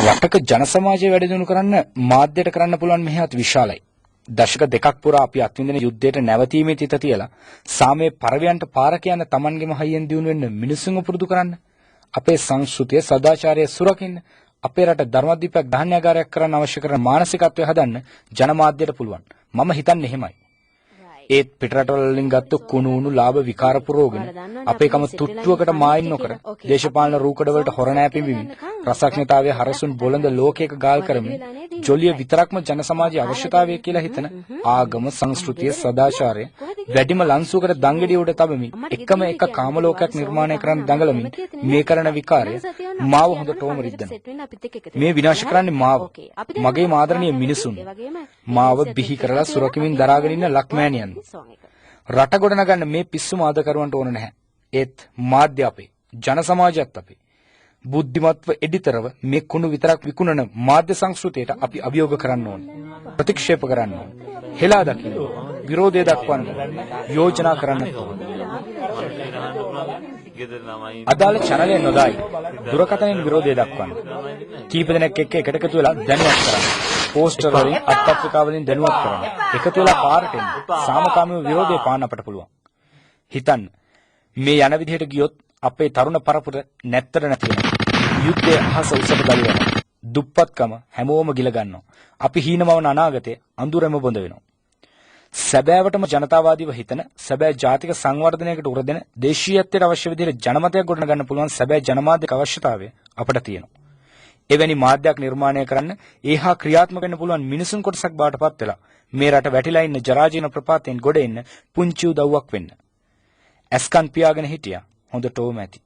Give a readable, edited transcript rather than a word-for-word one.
රටක ජන සමාජය වැඩි දියුණු කරන්න මාධ්‍යයට කරන්න පුළුවන් මෙහෙයත් විශාලයි. දශක දෙකක් පුරා අපි අත්විඳින යුද්ධයට නැවතීමේ තිත තියලා සාමයේ පරවයන්ට පාර කියන Tamanගෙම හයියෙන් දියුණු වෙන්න මිනිසුන්ව පුරුදු කරන්න. අපේ සංස්කෘතිය සදාචාරය සුරකින්න අපේ රට ධර්මදීපයක් ධාන්‍යාගාරයක් කරන්න අවශ්‍ය කරන මානසිකත්වය හදන්න ජනමාධ්‍යයට පුළුවන්. මම හිතන්නේ එහෙමයි. ඒත් පිටරටවල වලින් ගත්ත කුණුණු ලාභ විකාර පුරෝගෙන අපේ කම තුට්ටුවකට මායින් නොකර දේශපාලන රූකඩ වලට හොර නෑපෙමින් රසඥතාවයේ හරසුන් බොළඳ ලෝකයක ගාල් කරමින් ජොලිය විතරක්ම ජන සමාජයේ අවශ්‍යතාවය කියලා හිතන ආගම සංස්කෘතිය සදාචාරය වැඩිම ලන්සුවකට දංගෙඩිය උඩ තබමින් එකම එක කාම ලෝකයක් නිර්මාණය කරන්න දඟලමින් මේ කරන විකාරය මාව හොඳටම රිද්දනවා. මේ විනාශ කරන්නේ මාව, මගේ ආදරණීය මිනිසුන්, මාව බිහි කරලා සුරකිමින් දරාගෙන ඉන්න ලක්මෑණියන්. රට ගොඩනගන්න මේ පිස්සු මාදකරුවන්ට ඕන නැහැ. ඒත් මාධ්‍ය අපේ, ජන සමාජයත් අපේ. බුද්ධිමත්ව එඩිතරව මේ කුණු විතරක් විකුණන මාධ්‍ය සංස්කෘතියට අපි අභියෝග කරන්න ඕන. ප්‍රතික්ෂේප කරන්න ඕන. හෙලා දකින්න, විරෝධය දක්වන්න, යෝජනා කරන්න ඕන. අදාළ චැනලය නොදායි දුරකථනයෙන් විරෝධය දක්වන්න. කීප දෙනෙක් එක්ක එකට එකතු වෙලා දැනුවත් කරන්න. පෝස්ටර් වලින් අත්පත්‍රිකා වලින් දැනුවත් කරන්න. එකතු වෙලා පාරට එන්න. සාමකාමීව විරෝධය පාන්න අපට පුළුවන්. හිතන්න මේ යන විදිහට ගියොත් අපේ තරුණ පරපුර නැත්තර නැති වෙනවා. යුද්ධය අහස උසට ගලවනවා. දුප්පත්කම හැමෝම ගිල ගන්නවා. අපි හීනමවන අනාගතේ අඳුරම බොඳ වෙනවා. සැබෑවටම ජනතාවාදීව හිතන, සැබෑ ජාතික සංවර්ධනයකට උරදෙන, දේශීයත්වයට අවශ්‍ය විදිහට ජනමතයක් ගොඩනගන්න පුළුවන් සැබෑ ජනමාධ්‍යක අවශ්‍යතාවය අපට තියෙනවා. එවැනි මාධ්‍යයක් නිර්මාණය කරන්න ඒහා ක්‍රියාත්මක වෙන්න පුළුවන් මිනිසුන් කොටසක් බාටපත් වෙලා මේ රට වැටිලා ඉන්න ජරාජීර්ණ ප්‍රපාතයෙන් ගොඩ එන්න පුංචි උදව්වක් වෙන්න. ඇස්කන් පියාගෙන හිටියා හොඳටම ඇති.